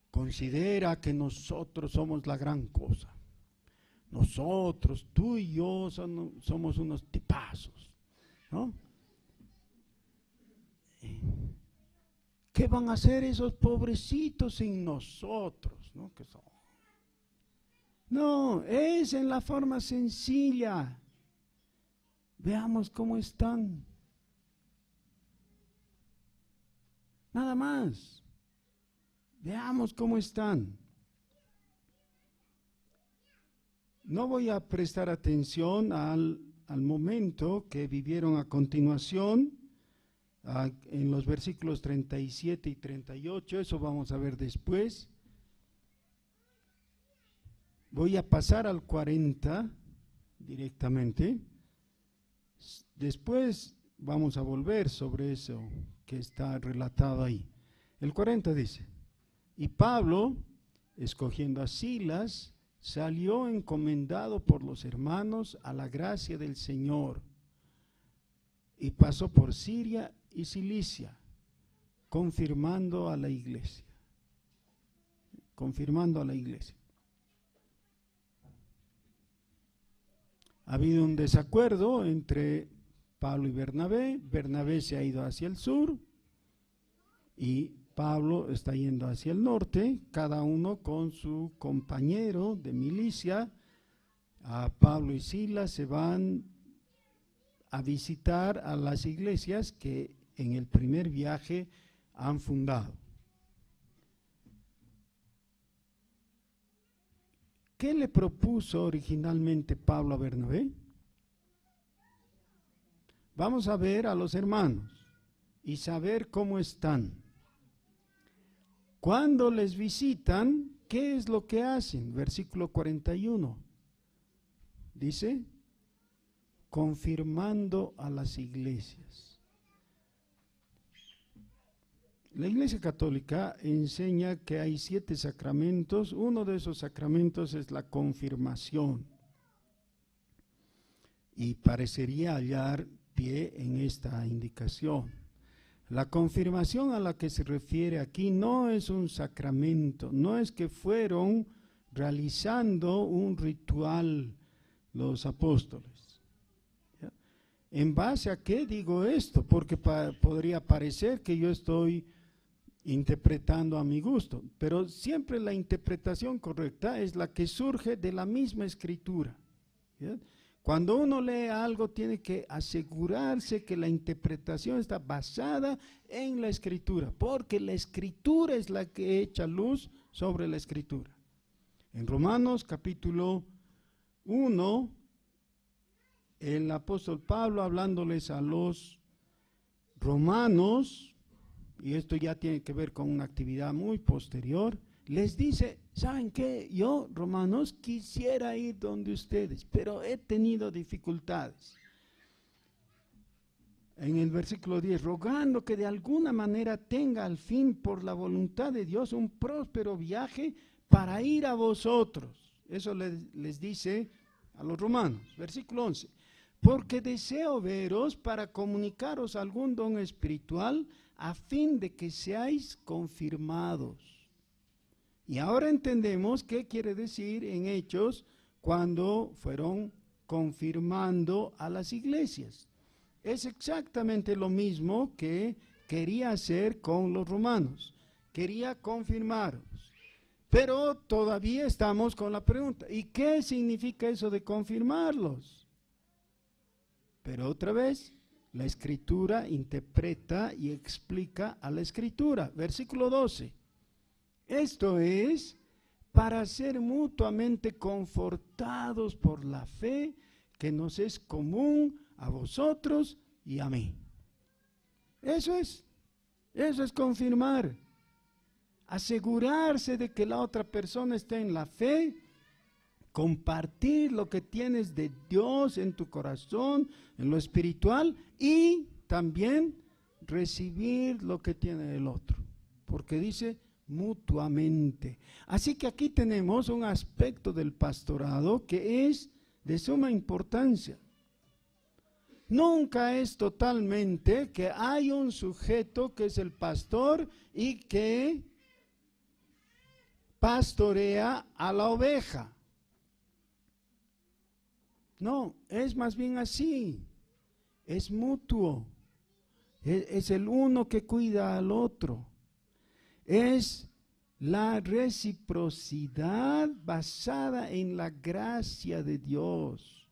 considera que nosotros somos la gran cosa. Nosotros, tú y yo, somos unos tipazos, ¿no? ¿Qué van a hacer esos pobrecitos sin nosotros? ¿No? No, es en la forma sencilla. Veamos cómo están. Nada más. Veamos cómo están. No voy a prestar atención al momento que vivieron a continuación, en los versículos 37 y 38, eso vamos a ver después. Voy a pasar al 40 directamente. Después vamos a volver sobre eso que está relatado ahí. El 40 dice, y Pablo, escogiendo a Silas, salió encomendado por los hermanos a la gracia del Señor y pasó por Siria y Cilicia, confirmando a la iglesia. Confirmando a la iglesia. Ha habido un desacuerdo entre Pablo y Bernabé. Bernabé se ha ido hacia el sur y Pablo está yendo hacia el norte, cada uno con su compañero de milicia. A Pablo y Silas se van a visitar a las iglesias que en el primer viaje han fundado. ¿Qué le propuso originalmente Pablo a Bernabé? Vamos a ver a los hermanos y saber cómo están. Cuando les visitan, ¿qué es lo que hacen? Versículo 41. Dice, confirmando a las iglesias. La Iglesia Católica enseña que hay 7 sacramentos. Uno de esos sacramentos es la confirmación. Y parecería hallar pie en esta indicación. La confirmación a la que se refiere aquí no es un sacramento, no es que fueron realizando un ritual los apóstoles. ¿Ya? ¿En base a qué digo esto? Porque podría parecer que yo estoy interpretando a mi gusto, pero siempre la interpretación correcta es la que surge de la misma escritura. ¿Ya? Cuando uno lee algo tiene que asegurarse que la interpretación está basada en la escritura, porque la escritura es la que echa luz sobre la escritura. En Romanos capítulo 1, el apóstol Pablo hablándoles a los romanos, y esto ya tiene que ver con una actividad muy posterior, les dice, ¿saben qué? Yo, romanos, quisiera ir donde ustedes, pero he tenido dificultades. En el versículo 10, rogando que de alguna manera tenga al fin, por la voluntad de Dios, un próspero viaje para ir a vosotros. Eso les dice a los romanos. Versículo 11, porque deseo veros para comunicaros algún don espiritual a fin de que seáis confirmados. Y ahora entendemos qué quiere decir en Hechos cuando fueron confirmando a las iglesias. Es exactamente lo mismo que quería hacer con los romanos. Quería confirmaros. Pero todavía estamos con la pregunta, ¿y qué significa eso de confirmarlos? Pero otra vez, la Escritura interpreta y explica a la Escritura. Versículo 12. Esto es para ser mutuamente confortados por la fe que nos es común a vosotros y a mí. Eso es confirmar. Asegurarse de que la otra persona esté en la fe, compartir lo que tienes de Dios en tu corazón, en lo espiritual, y también recibir lo que tiene el otro, porque dice mutuamente. Así que aquí tenemos un aspecto del pastorado que es de suma importancia. Nunca es totalmente que hay un sujeto que es el pastor y que pastorea a la oveja. No, es más bien así, es mutuo, es el uno que cuida al otro, es la reciprocidad basada en la gracia de Dios.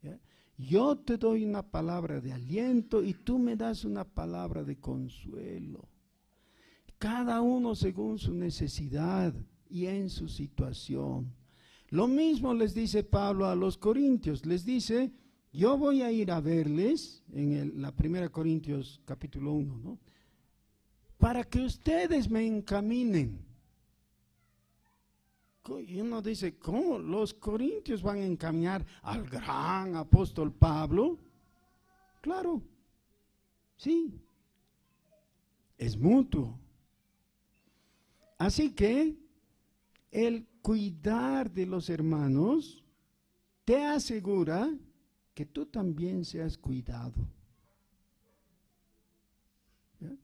¿Ya? Yo te doy una palabra de aliento y tú me das una palabra de consuelo, cada uno según su necesidad y en su situación. Lo mismo les dice Pablo a los corintios, les dice, yo voy a ir a verles, en la 1 Corintios capítulo 1, ¿no? Para que ustedes me encaminen. Y uno dice, ¿cómo los corintios van a encaminar al gran apóstol Pablo? Claro, sí, es mutuo. Así que el cuidar de los hermanos te asegura que tú también seas cuidado. ¿Ya?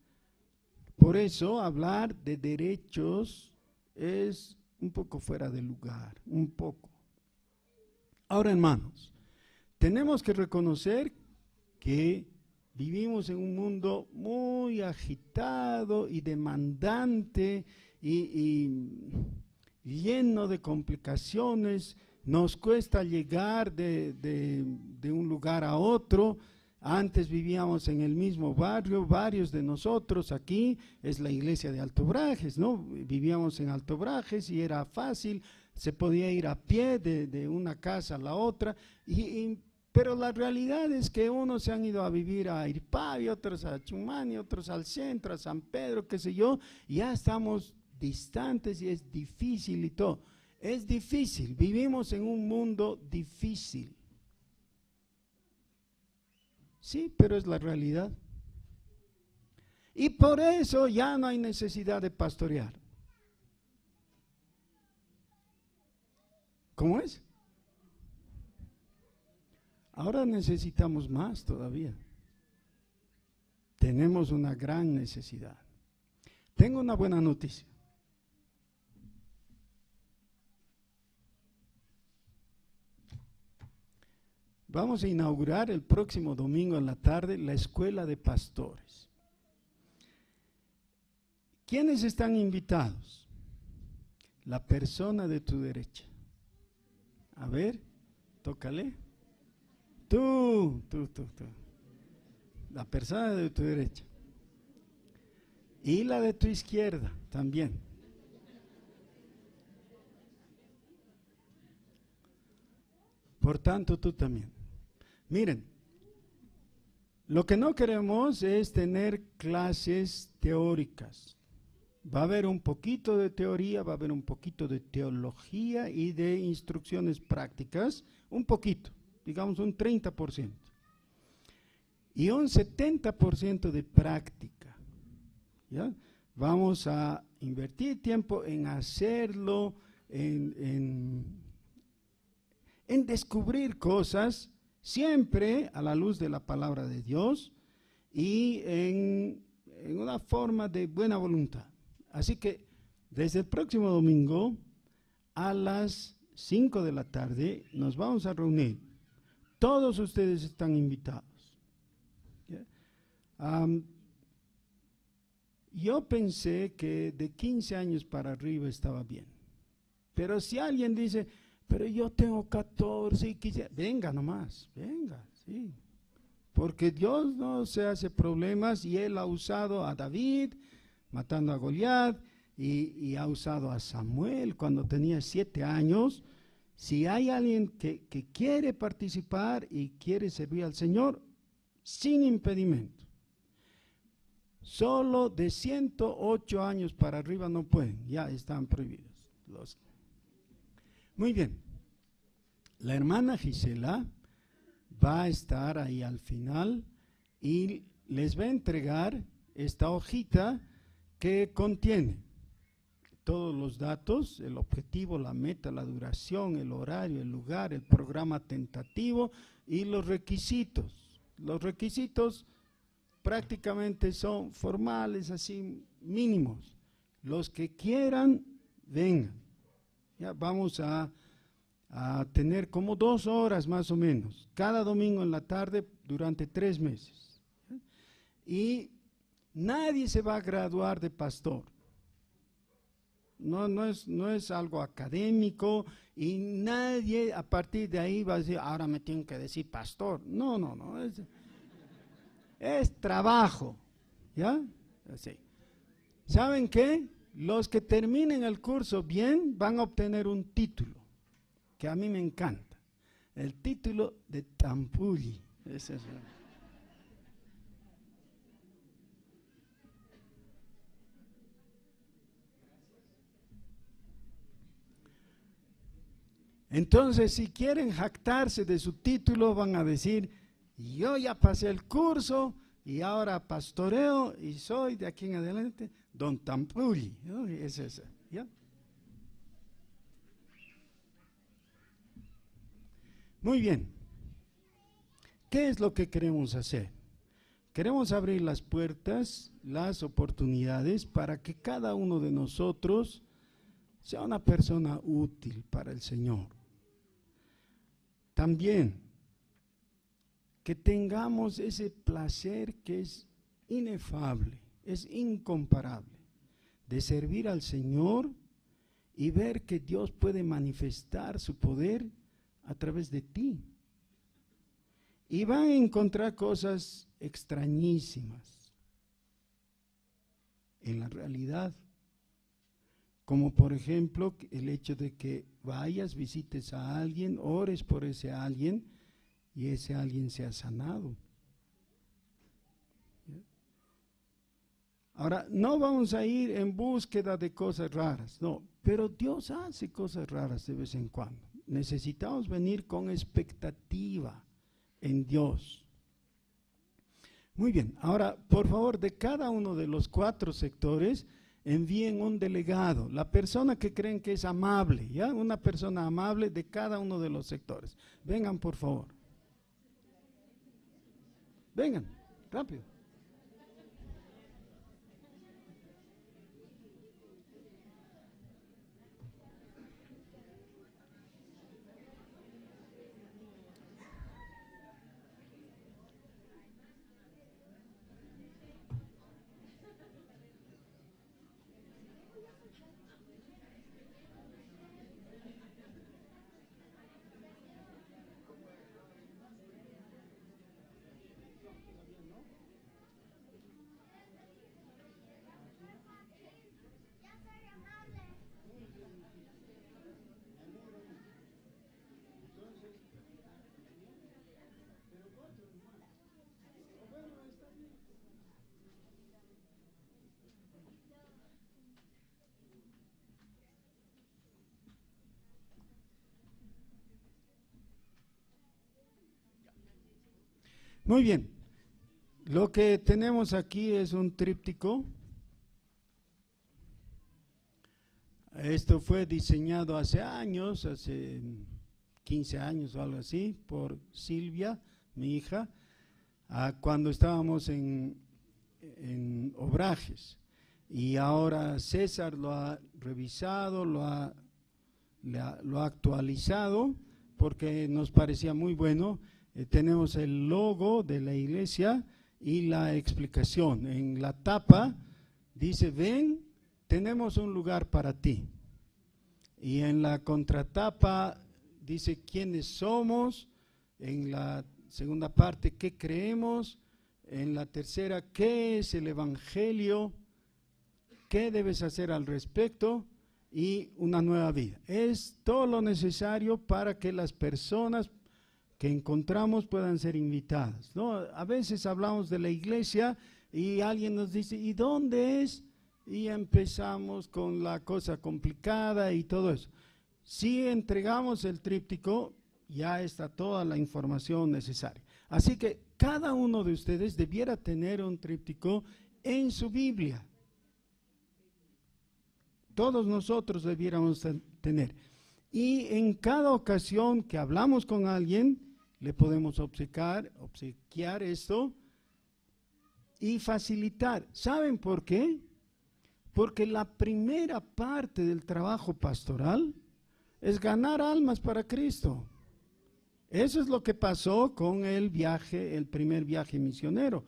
Por eso hablar de derechos es un poco fuera de lugar, un poco. Ahora, hermanos, tenemos que reconocer que vivimos en un mundo muy agitado y demandante y lleno de complicaciones. Nos cuesta llegar de un lugar a otro. Antes vivíamos en el mismo barrio, varios de nosotros aquí, es la iglesia de Alto Brajes, ¿no? Vivíamos en Alto Brajes y era fácil, se podía ir a pie de una casa a la otra, pero la realidad es que unos se han ido a vivir a Irpavi, otros a Chumani, otros al centro, a San Pedro, qué sé yo, y ya estamos distantes y es difícil y todo. Es difícil, vivimos en un mundo difícil. Sí, pero es la realidad. Y por eso ya no hay necesidad de pastorear. ¿Cómo es? Ahora necesitamos más todavía. Tenemos una gran necesidad. Tengo una buena noticia. Vamos a inaugurar el próximo domingo en la tarde la escuela de pastores. ¿Quiénes están invitados? La persona de tu derecha. A ver, tócale. Tú. La persona de tu derecha. Y la de tu izquierda también. Por tanto, tú también. Miren, lo que no queremos es tener clases teóricas. Va a haber un poquito de teoría, va a haber un poquito de teología y de instrucciones prácticas, un poquito, digamos un 30%. Y un 70% de práctica. ¿Ya? Vamos a invertir tiempo en hacerlo, en descubrir cosas siempre a la luz de la palabra de Dios y en una forma de buena voluntad. Así que desde el próximo domingo a las 5 de la tarde nos vamos a reunir. Todos ustedes están invitados. Yo pensé que de 15 años para arriba estaba bien. Pero si alguien dice, pero yo tengo 14 y 15, venga nomás, venga, sí. Porque Dios no se hace problemas y Él ha usado a David matando a Goliat y ha usado a Samuel cuando tenía 7 años. Si hay alguien que quiere participar y quiere servir al Señor, sin impedimento. Solo de 108 años para arriba no pueden, ya están prohibidos. Muy bien, la hermana Gisela va a estar ahí al final y les va a entregar esta hojita que contiene todos los datos, el objetivo, la meta, la duración, el horario, el lugar, el programa tentativo y los requisitos. Los requisitos prácticamente son formales, así mínimos. Los que quieran, vengan. Ya vamos a tener como 2 horas más o menos, cada domingo en la tarde durante 3 meses. Y nadie se va a graduar de pastor. No es algo académico y nadie a partir de ahí va a decir, ahora me tienen que decir pastor. No, es trabajo, ¿ya? Así. ¿Saben qué? Los que terminen el curso bien van a obtener un título, que a mí me encanta, el título de Tampulli. Ese es el... Entonces, si quieren jactarse de su título, van a decir, yo ya pasé el curso y ahora pastoreo y soy de aquí en adelante Don Tampulli. Es ese, ¿ya? Muy bien. ¿Qué es lo que queremos hacer? Queremos abrir las puertas, las oportunidades para que cada uno de nosotros sea una persona útil para el Señor. También que tengamos ese placer que es inefable, es incomparable, de servir al Señor y ver que Dios puede manifestar su poder a través de ti. Y van a encontrar cosas extrañísimas en la realidad, como por ejemplo el hecho de que vayas, visites a alguien, ores por ese alguien y ese alguien sea sanado. Ahora, no vamos a ir en búsqueda de cosas raras, no, pero Dios hace cosas raras de vez en cuando. Necesitamos venir con expectativa en Dios. Muy bien, ahora, por favor, de cada uno de los 4 sectores, envíen un delegado, la persona que creen que es amable, ¿ya? Una persona amable de cada uno de los sectores. Vengan, por favor. Vengan, rápido. Muy bien, lo que tenemos aquí es un tríptico. Esto fue diseñado hace años, hace 15 años o algo así, por Silvia, mi hija, cuando estábamos en Obrajes. Y ahora César lo ha revisado, lo ha actualizado, porque nos parecía muy bueno. Tenemos el logo de la iglesia y la explicación. En la tapa dice: ven, tenemos un lugar para ti. Y en la contratapa dice quiénes somos. En la segunda parte, qué creemos. En la tercera, qué es el evangelio, qué debes hacer al respecto, y una nueva vida. Es todo lo necesario para que las personas que encontramos puedan ser invitadas, ¿no? A veces hablamos de la iglesia y alguien nos dice: ¿y dónde es? Y empezamos con la cosa complicada y todo eso. Si entregamos el tríptico, ya está toda la información necesaria. Así que cada uno de ustedes debiera tener un tríptico en su Biblia. Todos nosotros debiéramos tener. Y en cada ocasión que hablamos con alguien, le podemos obsequiar esto y facilitar. ¿Saben por qué? Porque la primera parte del trabajo pastoral es ganar almas para Cristo. Eso es lo que pasó con el primer viaje misionero.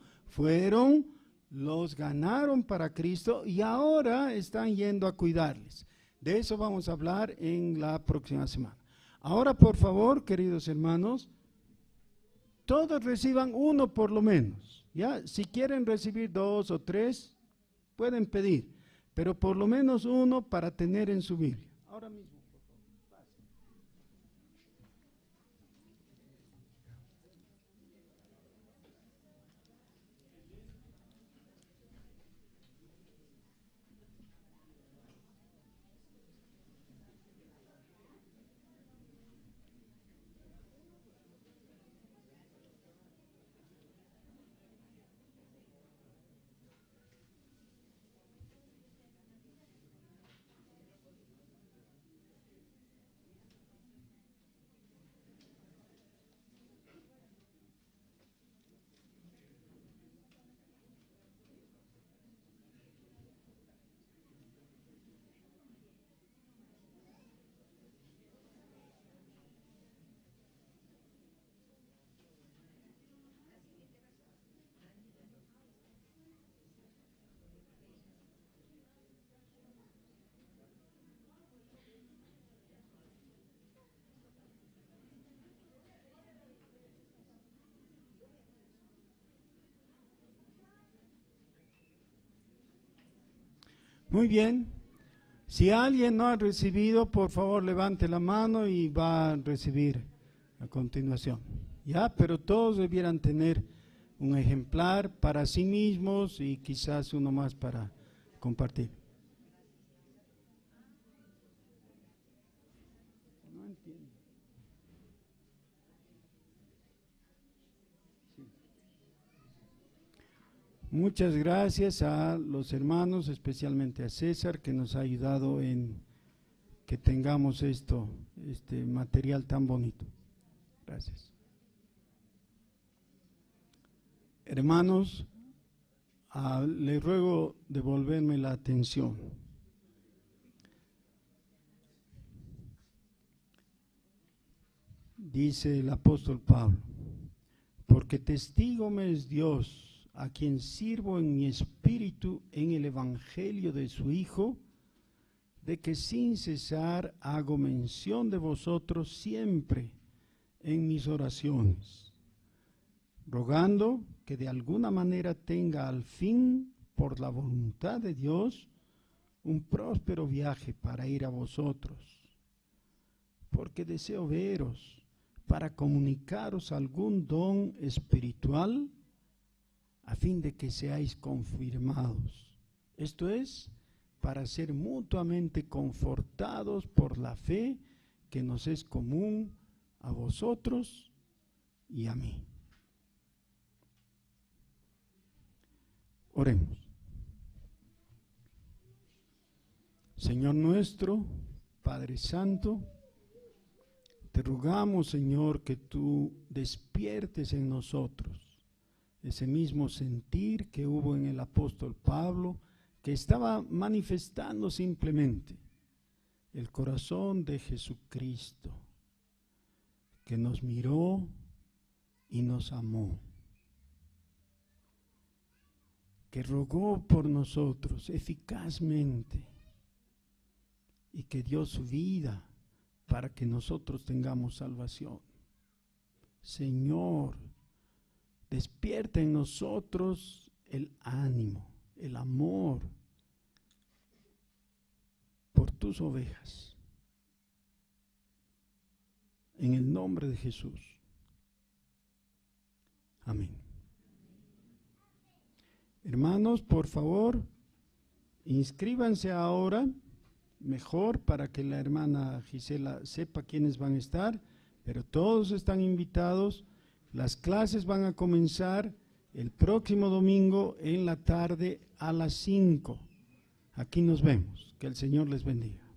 Los ganaron para Cristo y ahora están yendo a cuidarles. De eso vamos a hablar en la próxima semana. Ahora, por favor, queridos hermanos, todos reciban uno por lo menos, ¿ya? Si quieren recibir 2 o 3, pueden pedir, pero por lo menos uno para tener en su Biblia. Ahora mismo, por favor. Muy bien. Si alguien no ha recibido, por favor levante la mano y va a recibir a continuación. Ya, pero todos debieran tener un ejemplar para sí mismos y quizás uno más para compartir. No entiendo. Sí. Muchas gracias a los hermanos, especialmente a César, que nos ha ayudado en que tengamos este material tan bonito. Gracias. Hermanos, les ruego devolverme la atención. Dice el apóstol Pablo: porque testigo me es Dios, a quien sirvo en mi espíritu en el evangelio de su Hijo, de que sin cesar hago mención de vosotros siempre en mis oraciones, rogando que de alguna manera tenga al fin, por la voluntad de Dios, un próspero viaje para ir a vosotros, porque deseo veros para comunicaros algún don espiritual, a fin de que seáis confirmados. Esto es, para ser mutuamente confortados por la fe que nos es común a vosotros y a mí. Oremos. Señor nuestro, Padre Santo, Te rogamos, Señor, que tú despiertes en nosotros ese mismo sentir que hubo en el apóstol Pablo, que estaba manifestando simplemente el corazón de Jesucristo, que nos miró y nos amó, que rogó por nosotros eficazmente y que dio su vida para que nosotros tengamos salvación. Señor, despierta en nosotros el ánimo, el amor por tus ovejas. En el nombre de Jesús. Amén. Hermanos, por favor, inscríbanse ahora, mejor para que la hermana Gisela sepa quiénes van a estar, pero todos están invitados. Las clases van a comenzar el próximo domingo en la tarde a las 5. Aquí nos vemos. Que el Señor les bendiga.